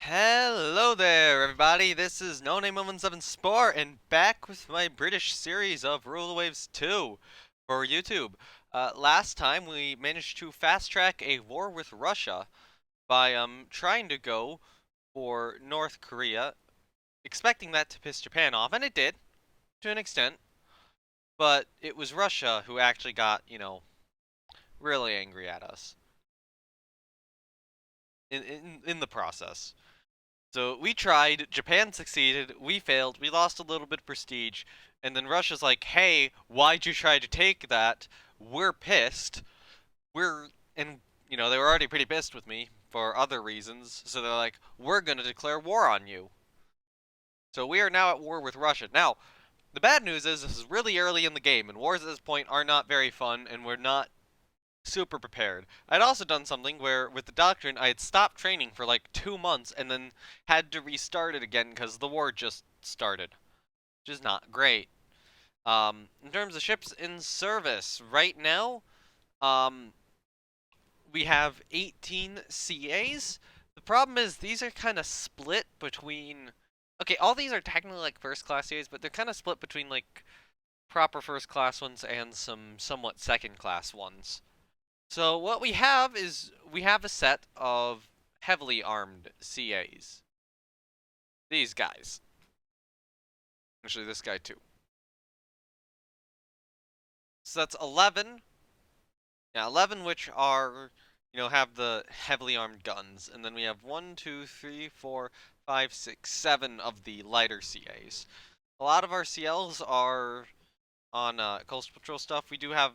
Hello there, everybody. This is No Name 117 Spore, and back with my British series of Rule Waves 2 for YouTube. Last time we managed to fast track a war with Russia by trying to go for North Korea, expecting that to piss Japan off, and it did to an extent. But it was Russia who actually got, really angry at us in the process. So we tried, Japan succeeded, we failed, we lost a little bit of prestige, and then Russia's like, hey, why'd you try to take that? We're pissed. And, they were already pretty pissed with me for other reasons, so they're like, we're gonna declare war on you. So we are now at war with Russia. Now, the bad news is this is really early in the game, and wars at this point are not very fun, and we're not super prepared. I'd also done something where, with the doctrine, I had stopped training for like 2 months and then had to restart it again because the war just started, which is not great. In terms of ships in service, right now, um, we have 18 CAs. The problem is these are kind of split between. Okay, all these are technically like first class CAs, but they're kind of split between like proper first class ones and some somewhat second class ones. So what we have is we have a set of heavily armed CAs. These guys. Actually, this guy too. So that's 11. Yeah, 11 which are, have the heavily armed guns. And then we have 1, 2, 3, 4, 5, 6, 7 of the lighter CAs. A lot of our CLs are on coastal patrol stuff. We do have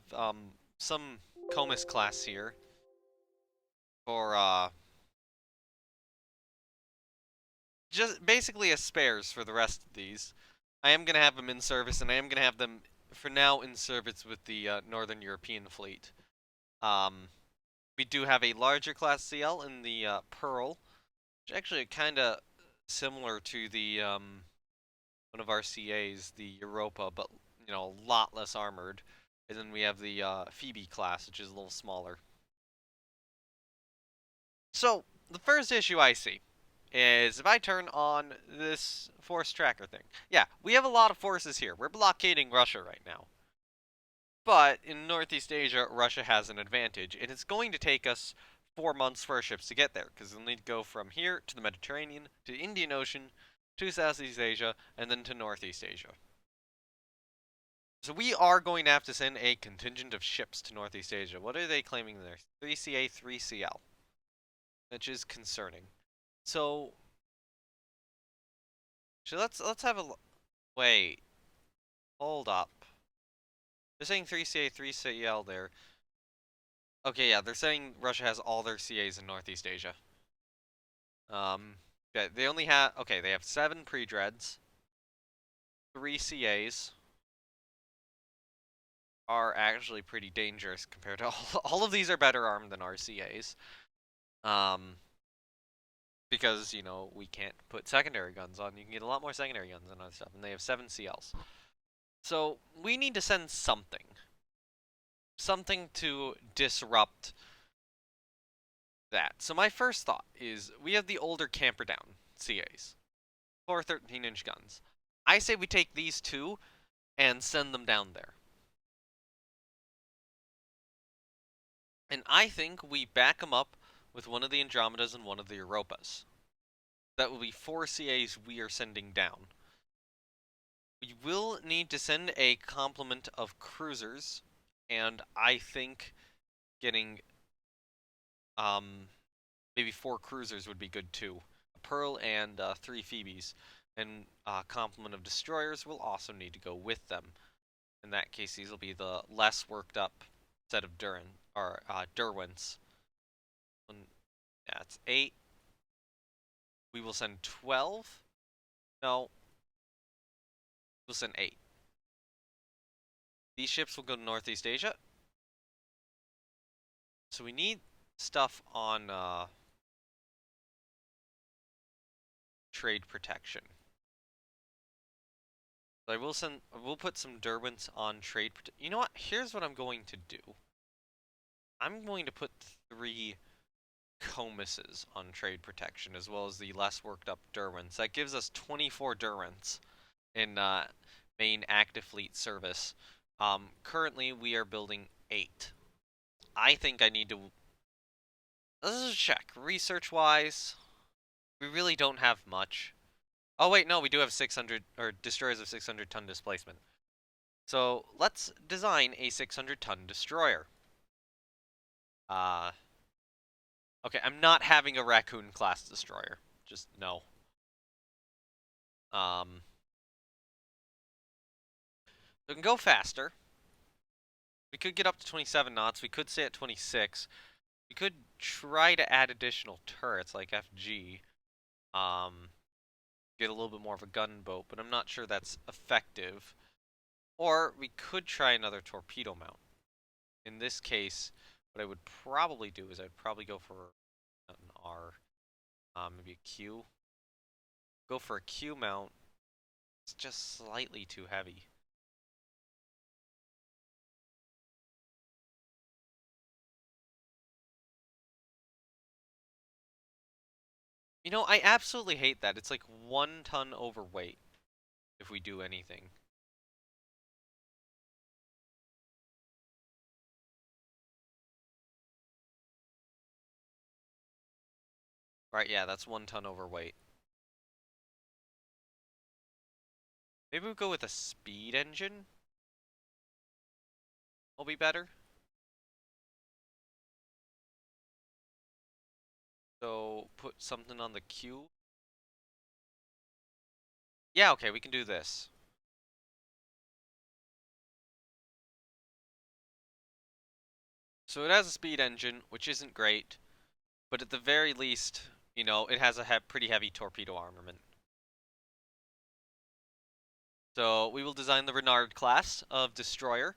some Comus class here for just basically as spares for the rest of these. I am going to have them in service, and I am going to have them, for now, in service with the Northern European fleet. Um, we do have a larger class CL in the Pearl, which actually kind of similar to the one of our CAs, the Europa, but a lot less armored. And then we have the Phoebe class, which is a little smaller. So the first issue I see is if I turn on this force tracker thing. Yeah, we have a lot of forces here. We're blockading Russia right now. But in Northeast Asia, Russia has an advantage, and it's going to take us 4 months for our ships to get there, because we'll need to go from here to the Mediterranean, to the Indian Ocean, to Southeast Asia, and then to Northeast Asia. So we are going to have to send a contingent of ships to Northeast Asia. What are they claiming there? 3CA, 3CL, which is concerning. So let's have a wait. Hold up. They're saying 3CA, 3CL there. Okay, yeah, they're saying Russia has all their CAs in Northeast Asia. Yeah, they only have, okay, they have 7 pre-dreads. 3 CAs are actually pretty dangerous compared to all of these are better armed than our CAs. Um, because, we can't put secondary guns on. You can get a lot more secondary guns and other stuff, and they have 7 CLs. So, we need to send something. Something to disrupt that. So my first thought is we have the older camper down CAs. 4 13-inch guns. I say we take these two and send them down there. And I think we back them up with one of the Andromedas and one of the Europas. That will be 4 CAs we are sending down. We will need to send a complement of cruisers, and I think getting maybe 4 cruisers would be good too. A Pearl and 3 Phoebes. And a complement of destroyers will also need to go with them. In that case, these will be the less worked up set of Derwents. Yeah, it's 8. We will send 12. No, we'll send 8. These ships will go to Northeast Asia. So we need stuff on trade protection. So we'll put some Derwents on trade protection. You know what? Here's what I'm going to do. I'm going to put 3 Comuses on trade protection, as well as the less worked up Derwents. That gives us 24 Derwents in main active fleet service. Currently, we are building 8. I think I need to... Let's just check. Research-wise, we really don't have much. Oh wait, no, we do have 600, or destroyers of 600-ton displacement. So, let's design a 600-ton destroyer. Okay, I'm not having a Raccoon-class destroyer. Just, no. So it can go faster. We could get up to 27 knots. We could stay at 26. We could try to add additional turrets like FG. Get a little bit more of a gunboat, but I'm not sure that's effective. Or we could try another torpedo mount. In this case, what I would probably do is I'd probably go for an R, maybe a Q. Go for a Q mount. It's just slightly too heavy. You know, I absolutely hate that. It's like 1 ton overweight if we do anything. Right, yeah, that's 1 ton overweight. Maybe we'll go with a speed engine. Will be better. So put something on the Q. Yeah, okay, we can do this. So it has a speed engine, which isn't great, but at the very least, you know, it has a pretty heavy torpedo armament. So we will design the Renard class of destroyer.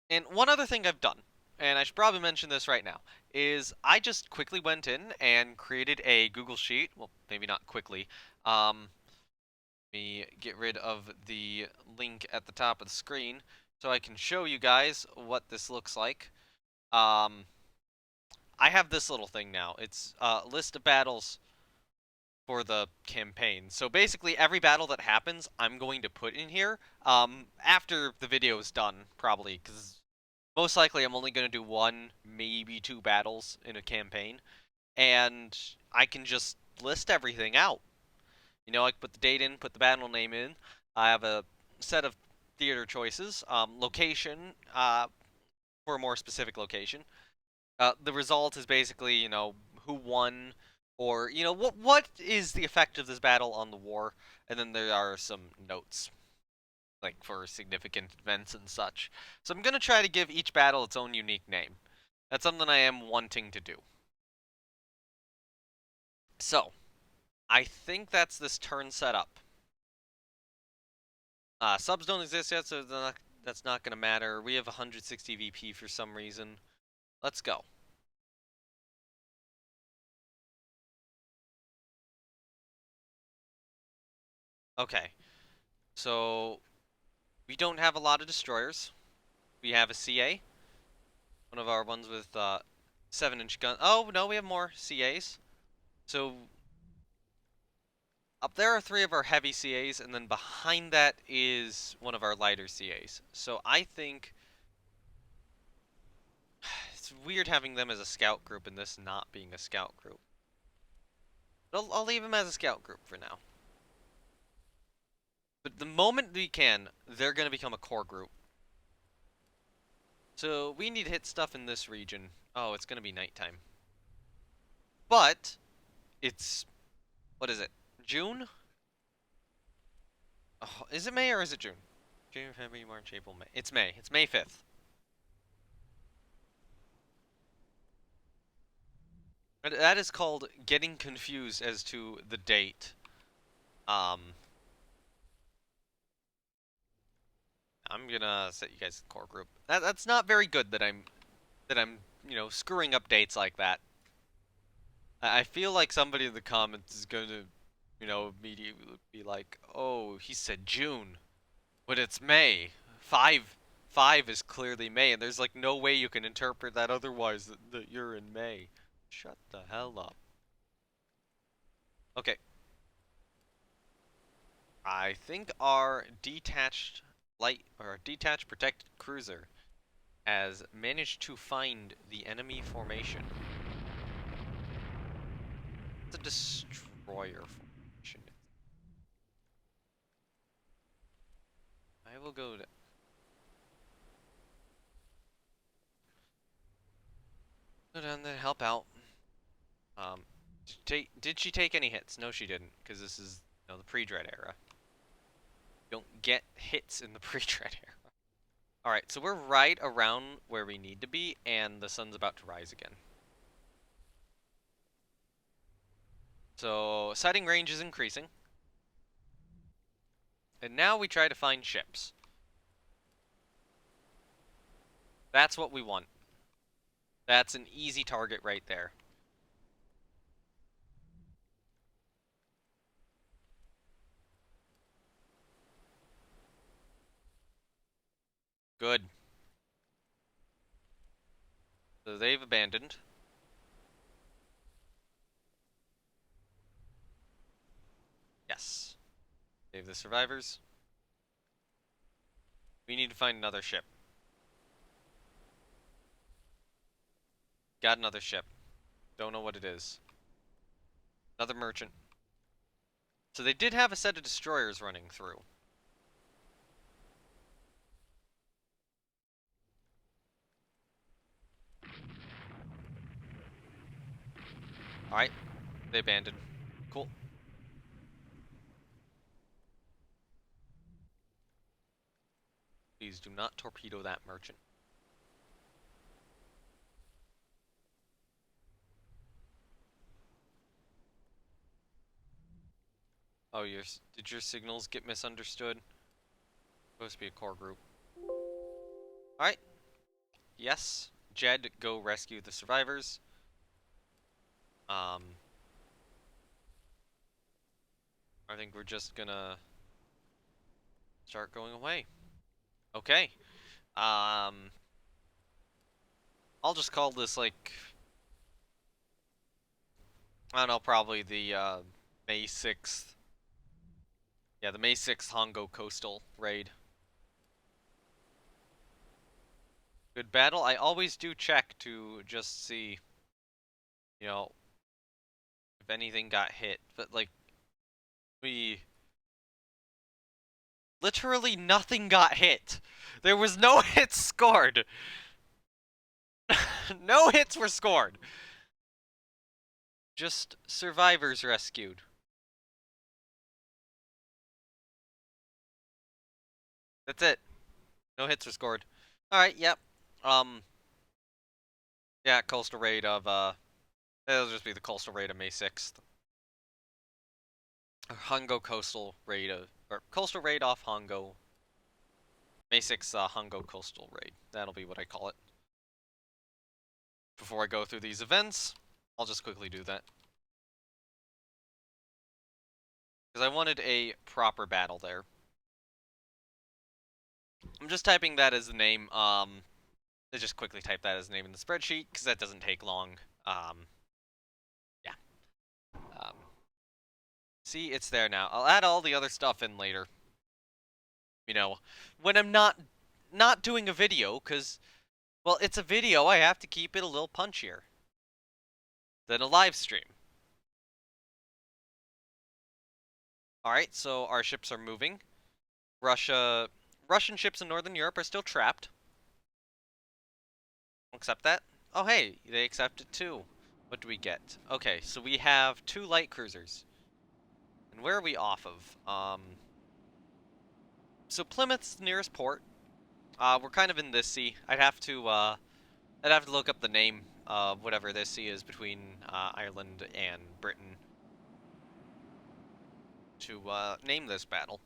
And one other thing I've done, and I should probably mention this right now, is I just quickly went in and created a Google Sheet. Well, maybe not quickly. Let me get rid of the link at the top of the screen so I can show you guys what this looks like. I have this little thing now. It's a list of battles for the campaign. So basically, every battle that happens, I'm going to put in here after the video is done, probably, because most likely I'm only going to do 1, maybe 2 battles in a campaign, and I can just list everything out. You know, I can put the date in, put the battle name in. I have a set of theater choices, location for a more specific location. The result is basically, you know, who won, or, you know, what is the effect of this battle on the war, and then there are some notes, like for significant events and such. So I'm going to try to give each battle its own unique name. That's something I am wanting to do. So, I think that's this turn setup. Subs don't exist yet, so that's not going to matter. We have 160 VP for some reason. Let's go. Okay, so we don't have a lot of destroyers. We have a CA, one of our ones with 7-inch gun. Oh, no, we have more CAs. So up there are 3 of our heavy CAs, and then behind that is one of our lighter CAs. So I think it's weird having them as a scout group and this not being a scout group. But I'll leave them as a scout group for now. But the moment we can, they're going to become a core group. So we need to hit stuff in this region. Oh, it's going to be nighttime. But it's, what is it, June? Oh, is it May or is it June? June, February, March, April, May. It's May. It's May 5th. That is called getting confused as to the date. I'm gonna set you guys in core group. That's not very good that I'm you know, screwing up dates like that. I feel like somebody in the comments is going to, you know, immediately be like, "Oh, he said June, but it's May. 5 is clearly May, and there's like no way you can interpret that otherwise that you're in May." Shut the hell up. Okay. I think our detached light or detached protected cruiser has managed to find the enemy formation. It's a destroyer formation. I will go down there and help out. Did she take any hits? No, she didn't, because this is, you know, the pre-dread era. You don't get hits in the pre-dread era. Alright, so we're right around where we need to be, and the sun's about to rise again. So, sighting range is increasing. And now we try to find ships. That's what we want. That's an easy target right there. Good. So they've abandoned. Yes. Save the survivors. We need to find another ship. Got another ship. Don't know what it is. Another merchant. So they did have a set of destroyers running through. Alright. They abandoned. Cool. Please do not torpedo that merchant. Oh, did your signals get misunderstood? Supposed to be a core group. Alright. Yes. Jed, go rescue the survivors. I think we're just gonna start going away. Okay. I'll just call this, like, I don't know, probably the, May 6th. Yeah, the May 6th Hongo Coastal Raid. Good battle. I always do check to just see, you know, if anything got hit. But, like, literally nothing got hit. There was no hits scored. No hits were scored. Just survivors rescued. That's it. No hits were scored. Alright, yep. Yeah, coastal raid of, it'll just be the coastal raid of May 6th. Hongo coastal raid of, or coastal raid off Hongo. May 6th, Hongo coastal raid. That'll be what I call it. Before I go through these events, I'll just quickly do that. Because I wanted a proper battle there. I'm just typing that as the name, I just quickly type that as the name in the spreadsheet, because that doesn't take long. Yeah. See, it's there now. I'll add all the other stuff in later. You know, when I'm not doing a video, because, well, it's a video, I have to keep it a little punchier than a live stream. Alright, so our ships are moving. Russian ships in Northern Europe are still trapped. Accept that. Oh, hey, they accept it too. What do we get? Okay, so we have 2 light cruisers. And where are we off of? So Plymouth's the nearest port. We're kind of in this sea. I'd have to look up the name of whatever this sea is between Ireland and Britain to name this battle.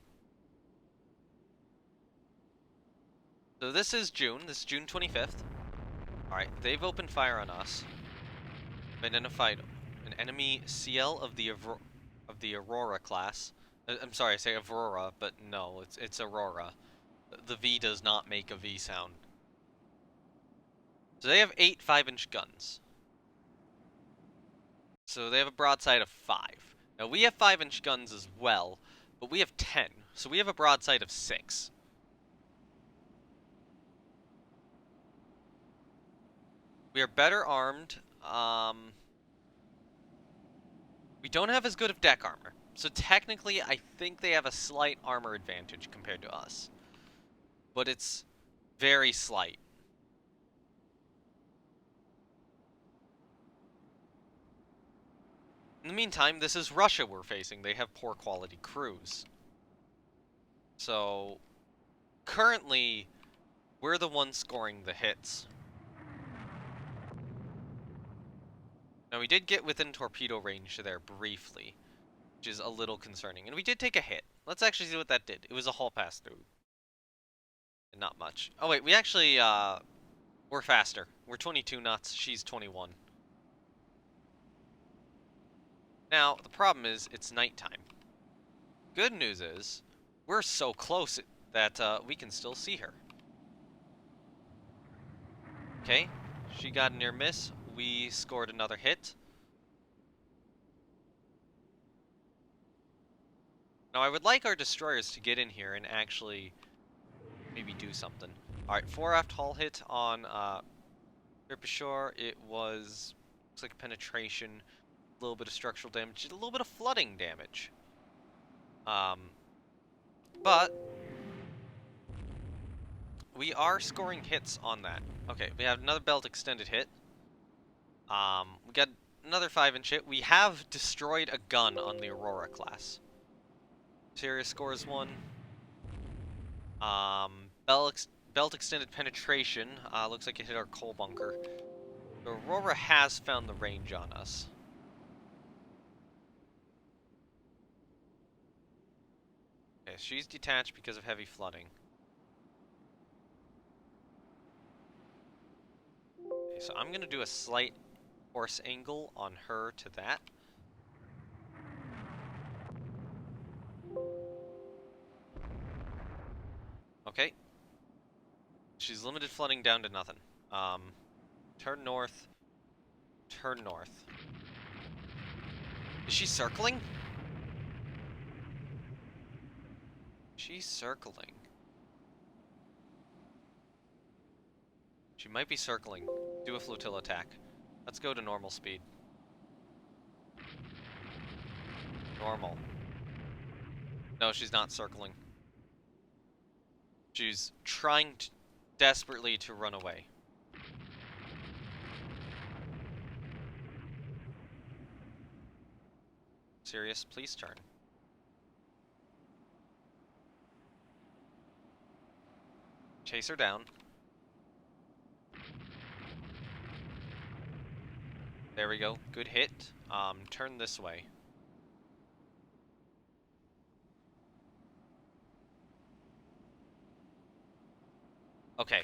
So this is June. This is June 25th. Alright, they've opened fire on us. Identified an enemy CL of the Aurora class. I'm sorry, I say Aurora, but no, it's Aurora. The V does not make a V sound. So they have 8 5-inch guns. So they have a broadside of 5. Now we have 5-inch guns as well, but we have 10. So we have a broadside of 6. We are better armed. We don't have as good of deck armor. So technically, I think they have a slight armor advantage compared to us. But it's very slight. In the meantime, this is Russia we're facing. They have poor quality crews. So, currently, we're the ones scoring the hits. Now, we did get within torpedo range there briefly, which is a little concerning. And we did take a hit. Let's actually see what that did. It was a hull pass-through. And not much. Oh, wait, we actually, we're faster. We're 22 knots. She's 21. Now, the problem is, it's nighttime. Good news is, we're so close that we can still see her. Okay, she got a near miss. We scored another hit. Now, I would like our destroyers to get in here and actually maybe do something. Alright, 4 aft hull hit on Torpedoes. It was, looks like penetration, a little bit of structural damage, a little bit of flooding damage. But we are scoring hits on that. Okay, we have another belt extended hit. We got another 5-inch hit. We have destroyed a gun on the Aurora class. Sirius scores 1. Belt extended penetration. Looks like it hit our coal bunker. The Aurora has found the range on us. Okay, she's detached because of heavy flooding. Okay, so I'm gonna do a slight course angle on her to that. Okay. She's limited flooding down to nothing. Turn north. Turn north. Is she circling? She's circling. She might be circling. Do a flotilla attack. Let's go to normal speed. Normal. No, she's not circling. She's trying desperately to run away. Sirius, please turn. Chase her down. There we go. Good hit. Turn this way. Okay.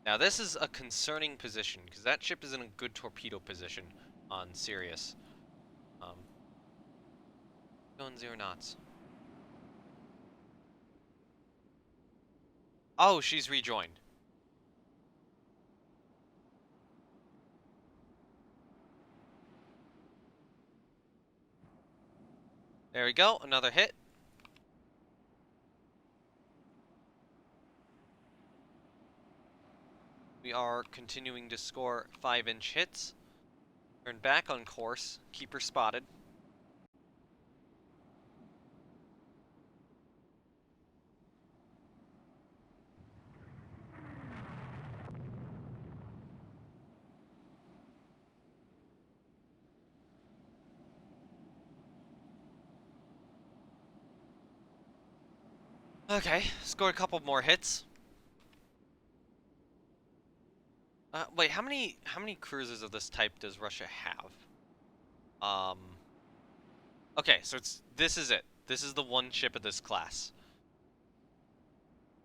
Now this is a concerning position, because that ship is in a good torpedo position on Sirius. Going 0 knots. Oh, she's rejoined. There we go, another hit. We are continuing to score 5-inch hits. Turn back on course, keep her spotted. Okay, scored a couple more hits. Wait, how many cruisers of this type does Russia have? Okay, so this is it. This is the one ship of this class.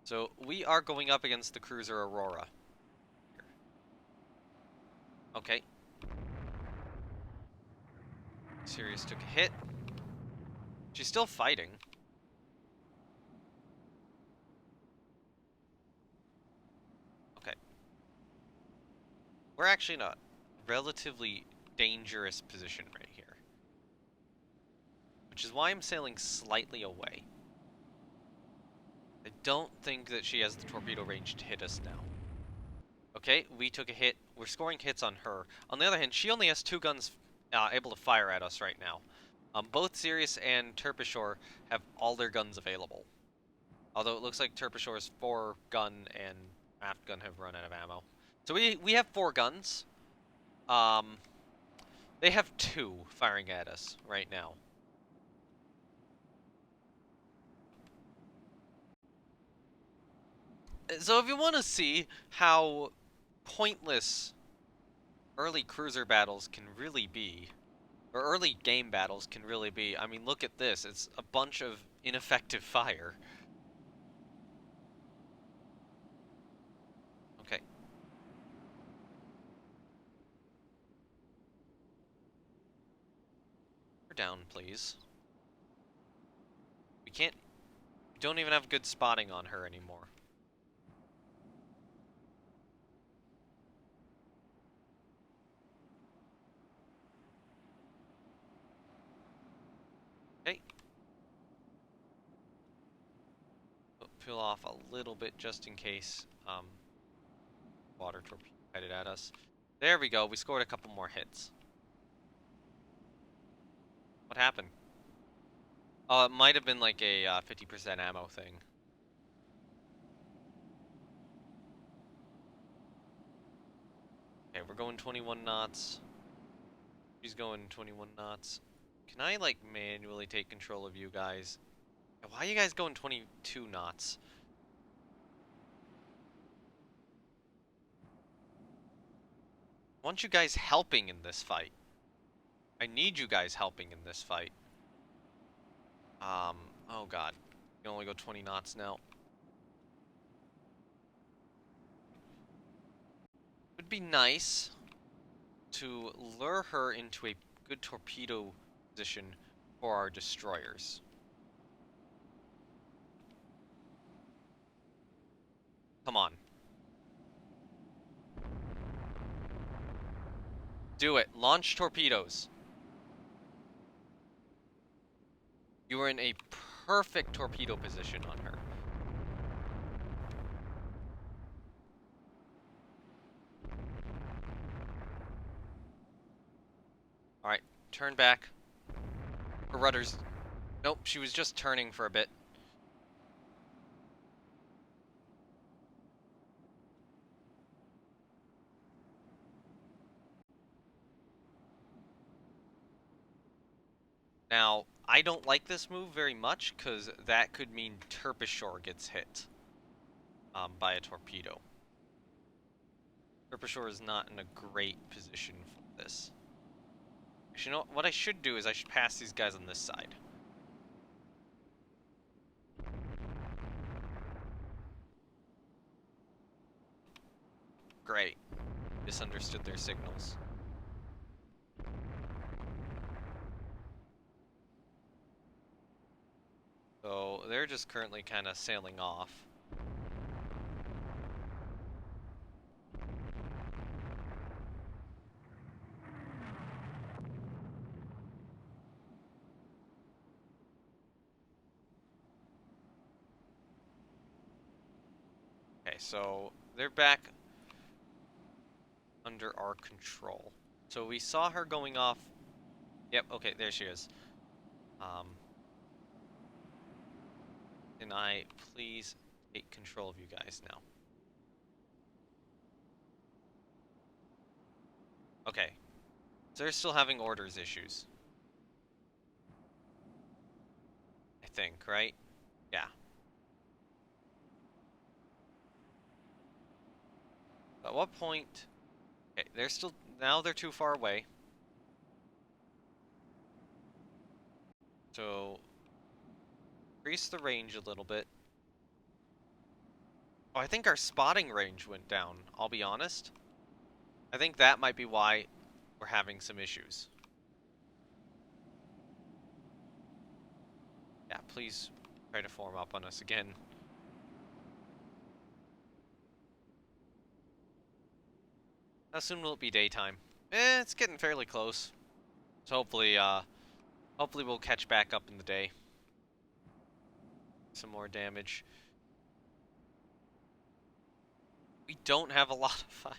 So we are going up against the cruiser Aurora. Okay. Sirius took a hit. She's still fighting. Okay. We're actually in a relatively dangerous position right here. Which is why I'm sailing slightly away. I don't think that she has the torpedo range to hit us now. Okay, we took a hit. We're scoring hits on her. On the other hand, she only has 2 guns able to fire at us right now. Both Sirius and Terpishore have all their guns available. Although it looks like Terpishore's 4-gun and aft gun have run out of ammo. So we have 4 guns. They have 2 firing at us right now. So if you want to see how pointless early cruiser battles can really be, or early game battles can really be, I mean, look at this. It's a bunch of ineffective fire. Okay. We're down, please. We don't even have good spotting on her anymore. Okay. Peel off a little bit just in case water torpedo headed at us. There we go. We scored a couple more hits. What happened? Oh, it might have been like a 50% ammo thing. Okay, we're going 21 knots. She's going 21 knots. Can I, like, manually take control of you guys? Why are you guys going 22 knots? I want you guys helping in this fight. I need you guys helping in this fight. Oh god. You can only go 20 knots now. It would be nice to lure her into a good torpedo position for our destroyers. Come on. Do it. Launch torpedoes. You are in a perfect torpedo position on her. Alright, turn back. Her rudder's... Nope, she was just turning for a bit. Now, I don't like this move very much, because that could mean Terpishore gets hit by a torpedo. Terpishore is not in a great position for this. Actually, you know what I should do is I should pass these guys on this side. Great. Misunderstood their signals. So they're just currently kind of sailing off. Okay, so they're back under our control. So we saw her going off. Yep, okay, there she is. Can I please take control of you guys now? Okay. So they're still having orders issues. I think, right? Yeah. At what point... Okay, they're still... Now they're too far away. So... Increase the range a little bit. Oh, I think our spotting range went down, I'll be honest. I think that might be why we're having some issues. Yeah, please try to form up on us again. How soon will it be daytime? It's getting fairly close. So hopefully we'll catch back up in the day. Some more damage. We don't have a lot of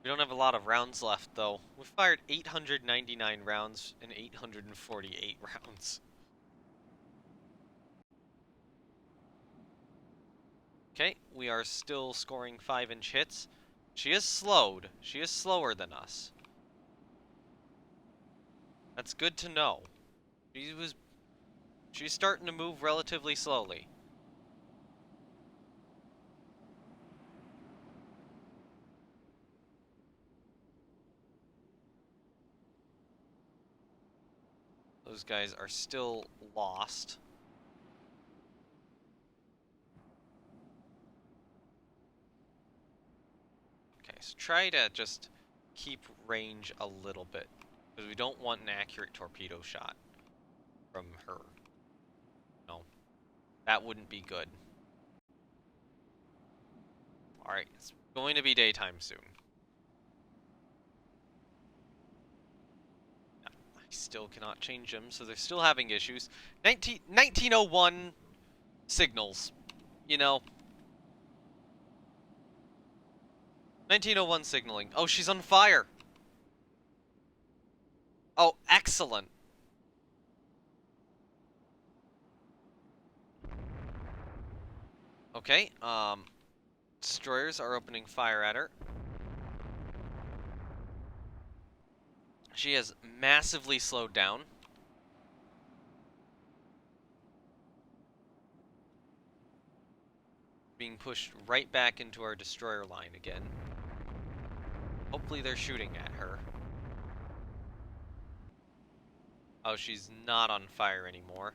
we don't have a lot of rounds left though. We fired 899 rounds and 848 rounds. Okay, we are still scoring 5-inch hits. She is slowed. She is slower than us. That's good to know. She's starting to move relatively slowly. Those guys are still lost. Okay, so try to just keep range a little bit, because we don't want an accurate torpedo shot from her. No, that wouldn't be good. Alright, it's going to be daytime soon. I still cannot change them, so they're still having issues. 1901 signals, you know. 1901 signaling. Oh, she's on fire. Oh, excellent. Okay, destroyers are opening fire at her. She has massively slowed down. Being pushed right back into our destroyer line again. Hopefully they're shooting at her. Oh, she's not on fire anymore.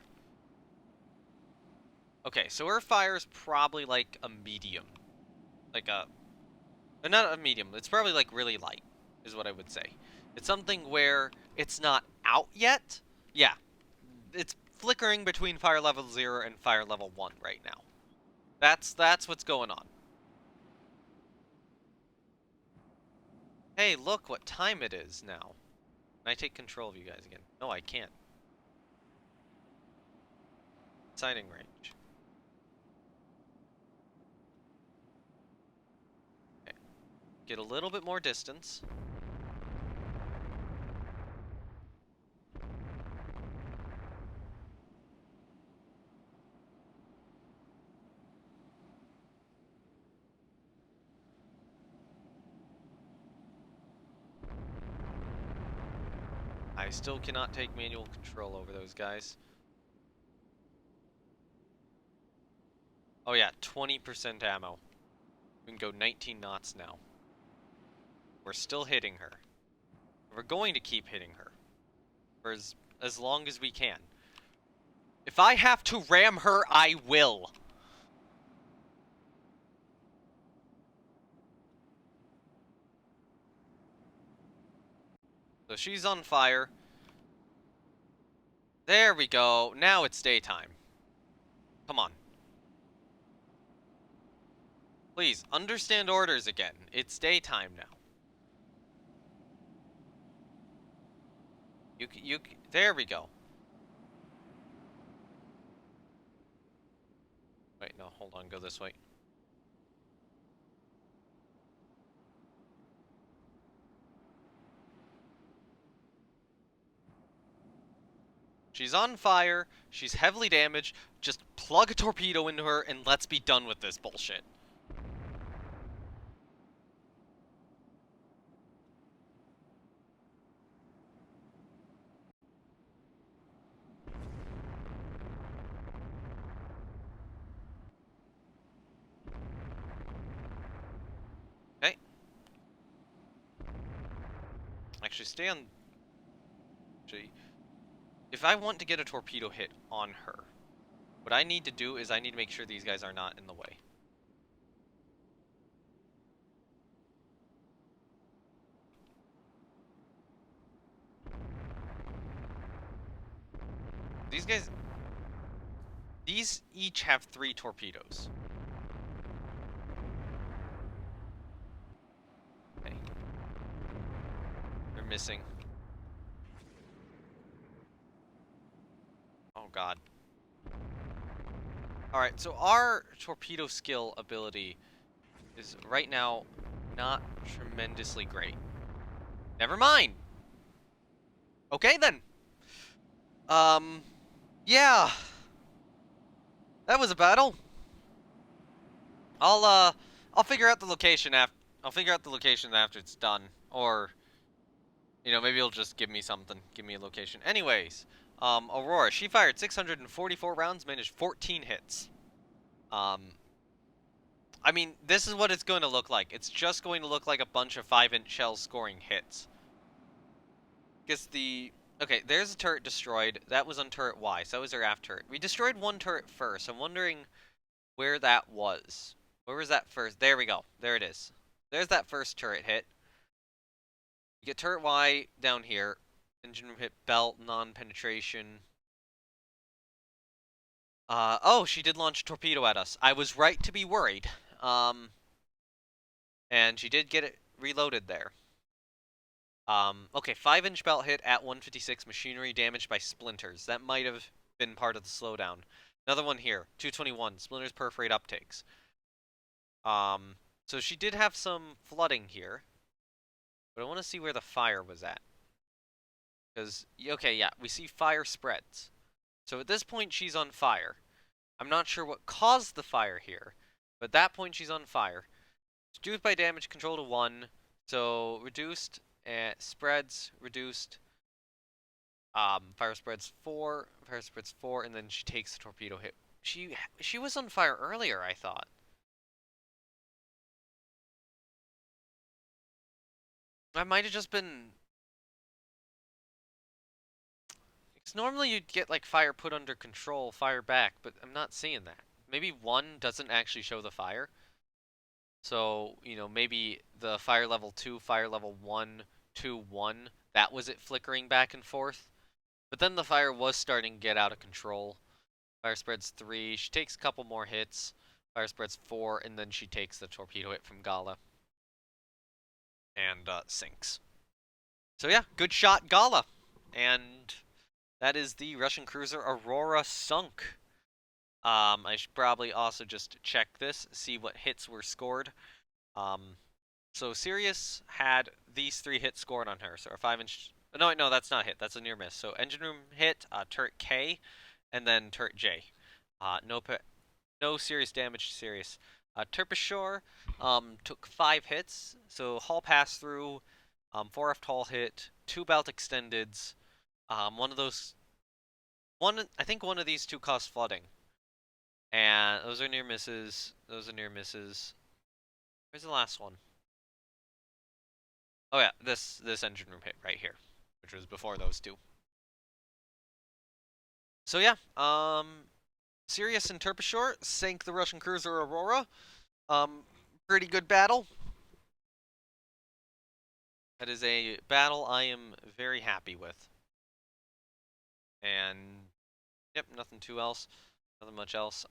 Okay, so her fire is probably like a medium. Like a... not a medium, it's probably like really light, is what I would say. It's something where it's not out yet. Yeah, it's flickering between fire level 0 and fire level 1 right now. That's what's going on. Hey, look what time it is now. Can I take control of you guys again? No, I can't. Sighting range. Okay. Get a little bit more distance. I still cannot take manual control over those guys. Oh yeah, 20% ammo. We can go 19 knots now. We're still hitting her. We're going to keep hitting her. For as long as we can. If I have to ram her, I will. So she's on fire. There we go. Now it's daytime. Come on. Please, understand orders again. It's daytime now. There we go. Wait, no, hold on, go this way. She's on fire, she's heavily damaged, just plug a torpedo into her and let's be done with this bullshit. Okay. Actually, stay on... Actually, if I want to get a torpedo hit on her, what I need to do is I need to make sure these guys are not in the way. These guys... These each have 3 torpedoes. Okay. They're missing. Oh god. Alright, so our torpedo skill ability is right now not tremendously great. Never mind! Okay then! Yeah. That was a battle. I'll figure out the location after it's done. Or, maybe it'll just give me something. Give me a location. Anyways, Aurora, she fired 644 rounds, managed 14 hits. I mean, this is what it's going to look like. It's just going to look like a bunch of 5-inch shells scoring hits. Okay, there's a turret destroyed. That was on turret Y, so that was their aft turret. We destroyed one turret first. I'm wondering where that was. Where was that first? There we go. There it is. There's that first turret hit. You get turret Y down here. Engine room hit, belt, non-penetration. Oh, she did launch a torpedo at us. I was right to be worried. And she did get it reloaded there. Okay, 5-inch belt hit at 156, machinery damaged by splinters. That might have been part of the slowdown. Another one here, 221, splinters perforate uptakes. So she did have some flooding here. But I want to see where the fire was at. Because, okay, yeah, we see fire spreads. So at this point, she's on fire. I'm not sure what caused the fire here. But at that point, she's on fire. Reduced by damage control to 1. So, reduced, spreads, reduced. Fire spreads 4, and then she takes the torpedo hit. She was on fire earlier, I thought. I might have just been... Because normally you'd get, like, fire put under control, fire back, but I'm not seeing that. Maybe 1 doesn't actually show the fire. So, maybe the fire level 2, fire level 1, 2, 1, that was it flickering back and forth. But then the fire was starting to get out of control. Fire spreads 3, she takes a couple more hits. Fire spreads 4, and then she takes the torpedo hit from Gala. And sinks. So yeah, good shot, Gala. And that is the Russian cruiser Aurora sunk. I should probably also just check this, see what hits were scored. So Sirius had these 3 hits scored on her. So a 5-inch... No, that's not a hit. That's a near miss. So engine room hit, turret K, and then turret J. No serious damage to Sirius. Terpishore took 5 hits. So hull pass through, 4 aft hull hit, 2 belt extendeds. I think one of these 2 caused flooding. And those are near misses. Those are near misses. Where's the last one? Oh yeah, this engine room hit right here, which was before those 2. So yeah, Sirius and Terpishore sank the Russian cruiser Aurora. Pretty good battle. That is a battle I am very happy with. And yep, nothing much else.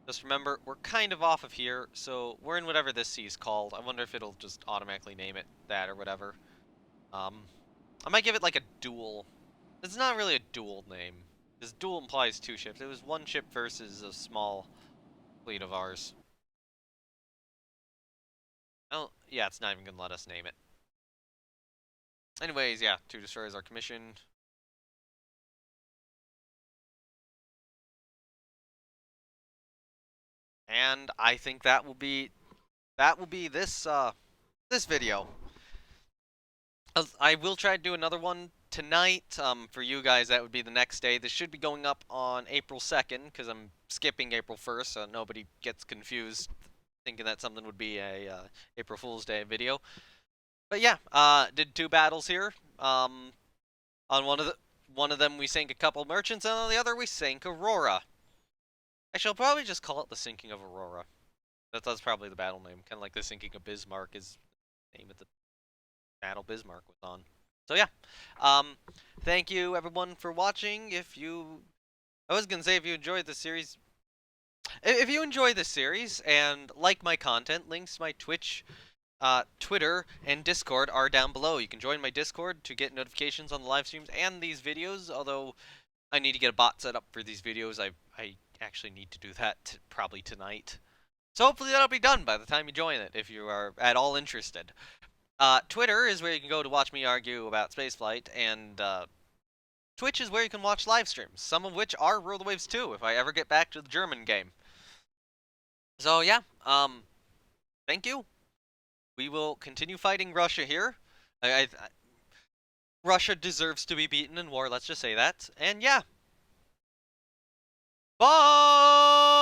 Just remember, we're kind of off of here, so we're in whatever this sea is called. I wonder if it'll just automatically name it that or whatever. I might give it like a duel. It's not really a duel name, because duel implies 2 ships. It was 1 ship versus a small fleet of ours. Oh, yeah, it's not even going to let us name it. Anyways, yeah, 2 destroyers are commissioned. And I think that will be this this video. I will try to do another one tonight. For you guys, that would be the next day. This should be going up on April 2nd, because I'm skipping April 1st, so nobody gets confused thinking that something would be a April Fool's Day video. But yeah, did 2 battles here. On one of them we sank a couple merchants, and on the other we sank Aurora. Actually, I'll probably just call it the sinking of Aurora. That's probably the battle name. Kind of like the sinking of Bismarck is the name of the battle Bismarck was on. So yeah, thank you everyone for watching. I was gonna say if you enjoyed the series, if you enjoy this series and like my content, links to my Twitch, Twitter and Discord are down below. You can join my Discord to get notifications on the live streams and these videos, although I need to get a bot set up for these videos. I actually need to do that probably tonight. So hopefully that'll be done by the time you join it, if you are at all interested. Twitter is where you can go to watch me argue about spaceflight, and Twitch is where you can watch live streams, some of which are Roll the Waves 2, if I ever get back to the German game. So yeah, thank you. We will continue fighting Russia here. Russia deserves to be beaten in war, let's just say that. And yeah. Bye!